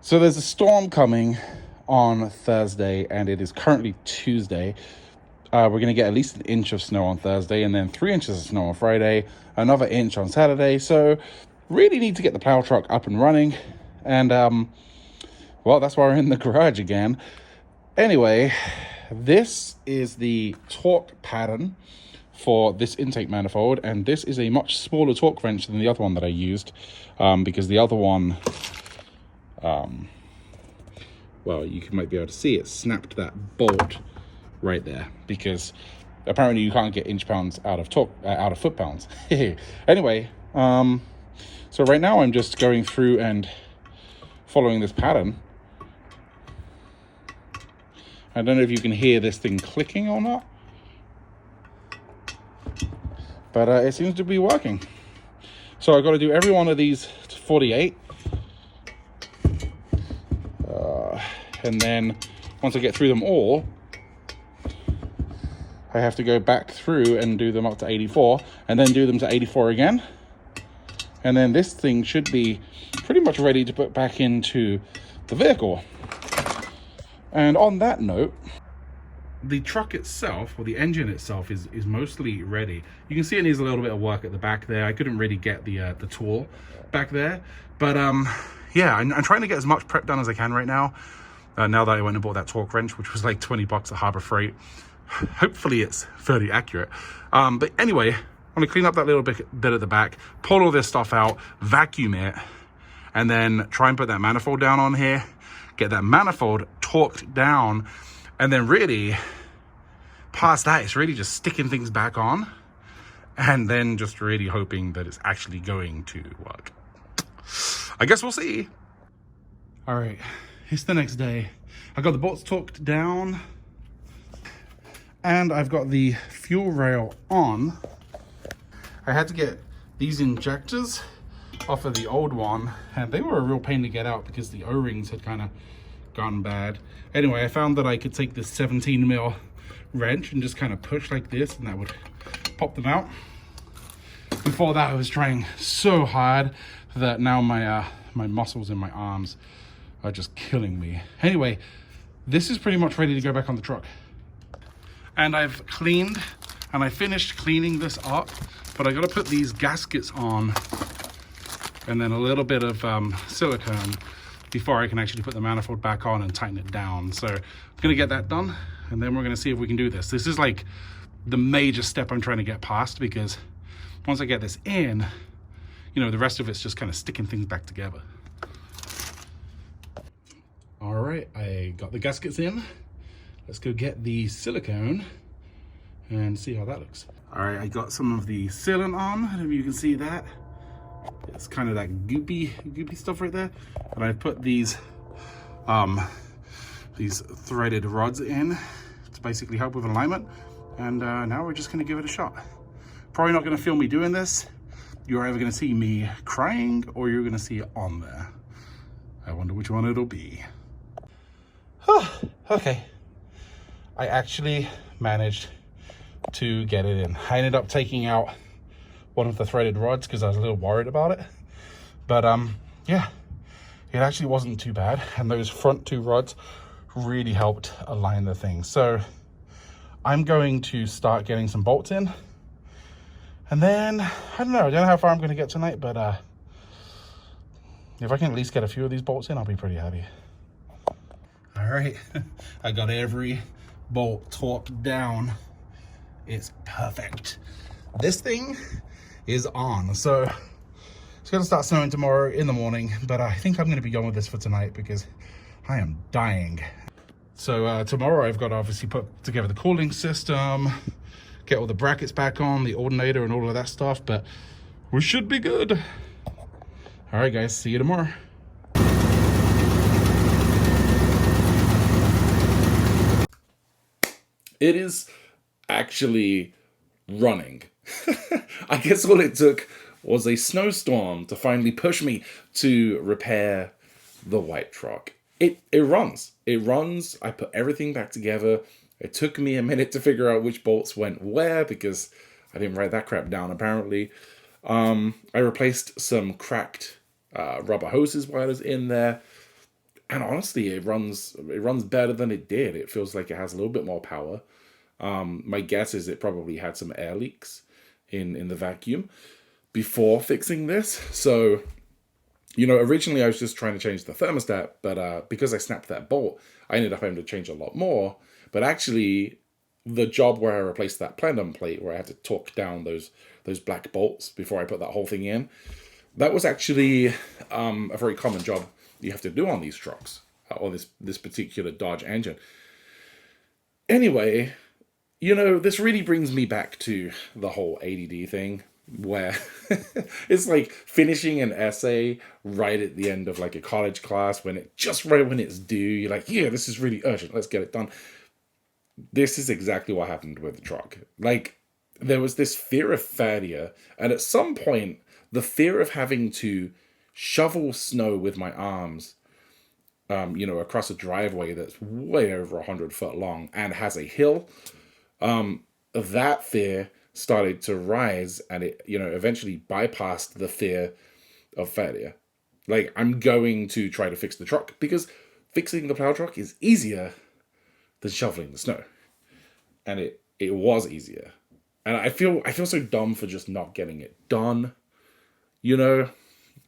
So there's a storm coming on Thursday, and it is currently Tuesday. We're going to get at least an inch of snow on Thursday, and then 3 inches of snow on Friday, another inch on Saturday. So really need to get the plow truck up and running. And, well, that's why we're in the garage again. Anyway, this is the torque pattern for this intake manifold, and this is a much smaller torque wrench than the other one that I used, because the other one, well, you might be able to see it snapped that bolt right there, because apparently you can't get inch pounds out of foot pounds. Anyway, so right now I'm just going through and following this pattern. I don't know if you can hear this thing clicking or not, but it seems to be working. So I've got to do every one of these to 48. And then once I get through them all, I have to go back through and do them up to 84, and then do them to 84 again. And then this thing should be pretty much ready to put back into the vehicle. And on that note, the truck itself, or the engine itself, is mostly ready. You can see it needs a little bit of work at the back there. I couldn't really get the tool back there, but yeah, I'm trying to get as much prep done as I can right now. Now that I went and bought that torque wrench, which was like 20 bucks at Harbor Freight. Hopefully it's fairly accurate. But anyway, I'm gonna clean up that little bit at the back, pull all this stuff out, vacuum it, and then try and put that manifold down on here, get that manifold torqued down, and then really, past that, it's really just sticking things back on, and then just really hoping that it's actually going to work. I guess we'll see. All right, it's the next day. I got the bolts torqued down, and I've got the fuel rail on. I had to get these injectors off of the old one, and they were a real pain to get out because the O-rings had kind of gone bad. Anyway, I found that I could take this 17 mil wrench and just kind of push like this, and that would pop them out. Before that, I was trying so hard that now my muscles in my arms are just killing me. Anyway, this is pretty much ready to go back on the truck. And I've cleaned, and I finished cleaning this up, but I got to put these gaskets on and then a little bit of silicone before I can actually put the manifold back on and tighten it down. So I'm gonna get that done, and then we're gonna see if we can do this. This is like the major step I'm trying to get past, because once I get this in, you know, the rest of it's just kind of sticking things back together. All right, I got the gaskets in. Let's go get the silicone and see how that looks. All right, I got some of the sealant on. I don't know if you can see that. It's kind of that goopy stuff right there. And I put these threaded rods in to basically help with alignment. And now we're just gonna give it a shot. Probably not gonna film me doing this. You're either gonna see me crying or you're gonna see it on there. I wonder which one it'll be. Okay. I actually managed to get it in. I ended up taking out one of the threaded rods because I was a little worried about it. But yeah, it actually wasn't too bad. And those front two rods really helped align the thing. So I'm going to start getting some bolts in. And then, I don't know how far I'm going to get tonight, but if I can at least get a few of these bolts in, I'll be pretty happy. All right, I got every bolt torqued down. It's perfect. This thing is on. So it's gonna start snowing tomorrow in the morning, but I think I'm gonna be going with this for tonight because I am dying. So tomorrow I've got to obviously put together the cooling system, get all the brackets back on, the alternator and all of that stuff, but we should be good. All right, guys, see you tomorrow. It is actually running. I guess all it took was a snowstorm to finally push me to repair the white truck. It runs. It runs. I put everything back together. It took me a minute to figure out which bolts went where because I didn't write that crap down apparently. I replaced some cracked rubber hoses while I was in there. And honestly, it runs better than it did. It feels like it has a little bit more power. My guess is it probably had some air leaks in the vacuum before fixing this. So, originally I was just trying to change the thermostat, but because I snapped that bolt, I ended up having to change a lot more. But actually, the job where I replaced that plenum plate, where I had to torque down those black bolts before I put that whole thing in, that was actually a very common job you have to do on these trucks, or this particular Dodge engine. Anyway, this really brings me back to the whole ADD thing, where it's like finishing an essay right at the end of like a college class right when it's due. You're like, yeah, this is really urgent. Let's get it done. This is exactly what happened with the truck. Like, there was this fear of failure, and at some point, the fear of having to shovel snow with my arms, across a driveway that's way over 100 foot long and has a hill, that fear started to rise, and it, eventually bypassed the fear of failure. Like, I'm going to try to fix the truck because fixing the plow truck is easier than shoveling the snow. And it was easier. And I feel so dumb for just not getting it done.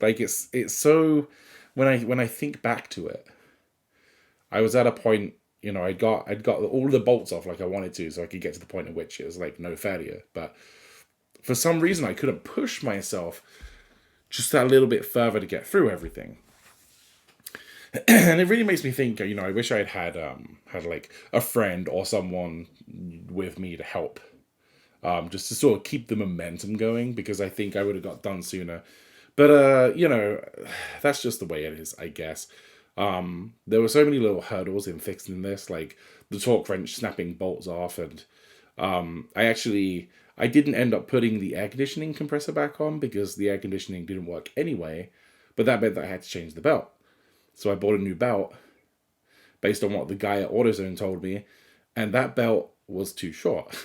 Like, it's so, when I think back to it, I was at a point, I'd got all the bolts off like I wanted to, so I could get to the point at which it was like no failure. But for some reason I couldn't push myself just that little bit further to get through everything. And it really makes me think, I wish I had like a friend or someone with me to help, just to sort of keep the momentum going, because I think I would have got done sooner. But that's just the way it is, I guess. There were so many little hurdles in fixing this, like the torque wrench snapping bolts off, and I didn't end up putting the air conditioning compressor back on because the air conditioning didn't work anyway, but that meant that I had to change the belt. So I bought a new belt based on what the guy at AutoZone told me, and that belt was too short,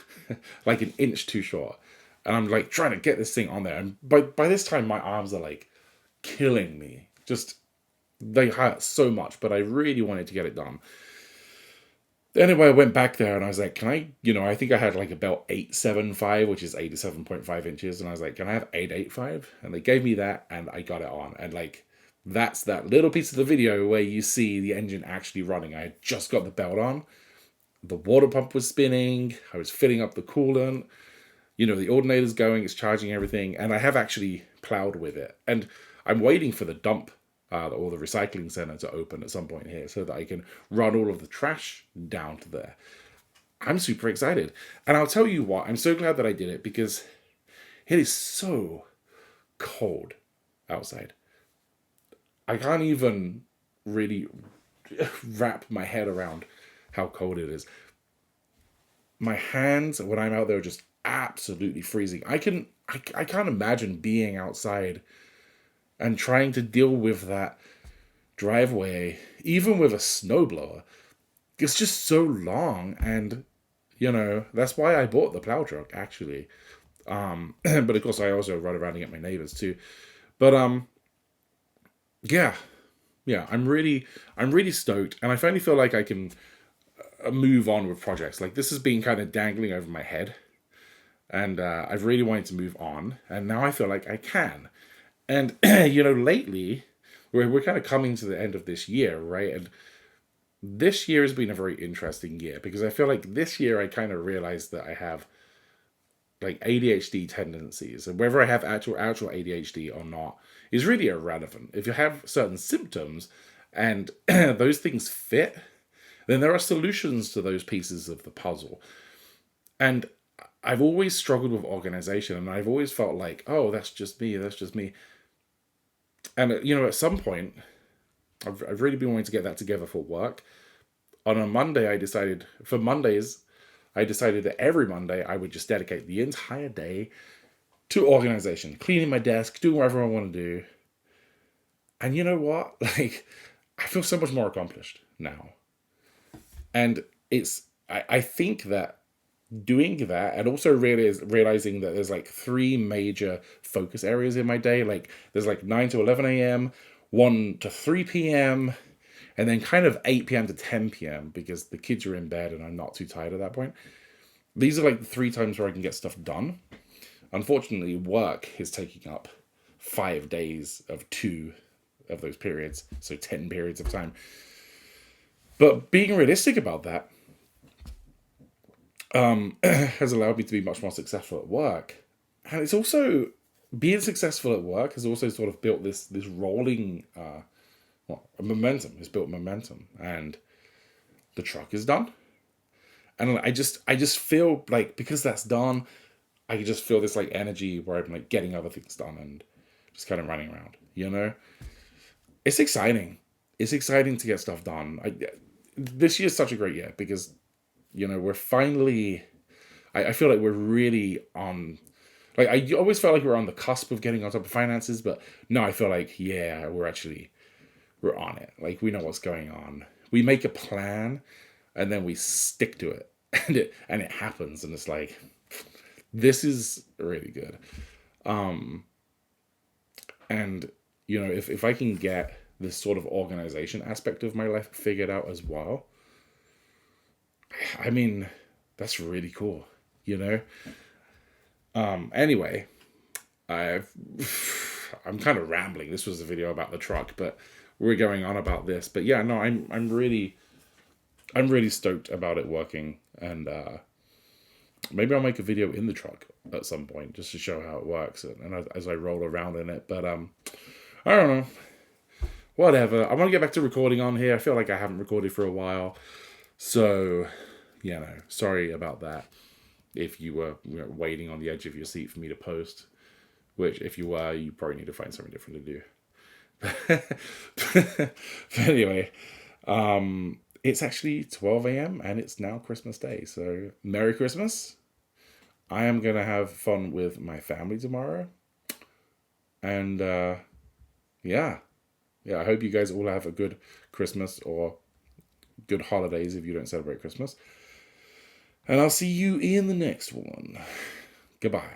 like an inch too short. And I'm like trying to get this thing on there, and by this time my arms are like killing me. Just, they hurt so much, but I really wanted to get it done. Anyway, I went back there and I was like, can I, I think I had like a belt 875, which is 87.5 inches. And I was like, can I have 885? And they gave me that and I got it on. And like, that's that little piece of the video where you see the engine actually running. I had just got the belt on. The water pump was spinning. I was filling up the coolant. The alternator's going, it's charging everything. And I have actually plowed with it. And I'm waiting for the dump or the recycling center to open at some point here so that I can run all of the trash down to there. I'm super excited. And I'll tell you what, I'm so glad that I did it because it is so cold outside. I can't even really wrap my head around how cold it is. My hands, when I'm out there, are just absolutely freezing. I can't imagine being outside and trying to deal with that driveway, even with a snowblower. It's just so long, and that's why I bought the plow truck, actually. But of course I also run around and get my neighbors too. But yeah, I'm really stoked, and I finally feel like I can move on with projects. Like, this has been kind of dangling over my head, and I've really wanted to move on, and now I feel like I can. And lately we're kind of coming to the end of this year, right? And this year has been a very interesting year because I feel like this year I kind of realized that I have like ADHD tendencies, and whether I have actual ADHD or not is really irrelevant. If you have certain symptoms and those things fit, then there are solutions to those pieces of the puzzle. And I've always struggled with organization, and I've always felt like, oh, that's just me. And at some point, I've really been wanting to get that together for work. On a Monday, I decided that every Monday I would just dedicate the entire day to organization, cleaning my desk, doing whatever I want to do. And you know what? Like, I feel so much more accomplished now. And I think that doing that, and also realizing that there's like 3 major focus areas in my day. Like, there's like 9 to 11 a.m., 1 to 3 p.m., And then kind of 8 p.m. to 10 p.m. because the kids are in bed and I'm not too tired at that point. These are like the 3 times where I can get stuff done. Unfortunately, work is taking up 5 days of 2 of those periods, so 10 periods of time. But being realistic about that has allowed me to be much more successful at work. And it's also, being successful at work has also sort of built this rolling momentum. It's built momentum, and the truck is done. And I just feel like, because that's done, I can just feel this like energy where I'm like getting other things done and just kind of running around, you know? It's exciting. It's exciting to get stuff done. This year's such a great year because, you know, we're finally, I feel like we're really on, like, I always felt like we were on the cusp of getting on top of finances, but no, I feel like, yeah, we're on it. Like, we know what's going on. We make a plan and then we stick to it and it happens. And it's like, this is really good. And, you know, if I can get this sort of organization aspect of my life figured out as well, I mean, that's really cool, you know? Anyway, I'm kind of rambling. This was a video about the truck, but we're going on about this. But yeah, no, I'm really stoked about it working, and maybe I'll make a video in the truck at some point just to show how it works and as I roll around in it. But I don't know. Whatever. I want to get back to recording on here. I feel like I haven't recorded for a while. So, you know, sorry about that. If you were waiting on the edge of your seat for me to post, which if you were, you probably need to find something different to do. But anyway, it's actually 12 a.m. and it's now Christmas Day. So Merry Christmas. I am going to have fun with my family tomorrow. And yeah, I hope you guys all have a good Christmas or good holidays if you don't celebrate Christmas. And I'll see you in the next one. Goodbye.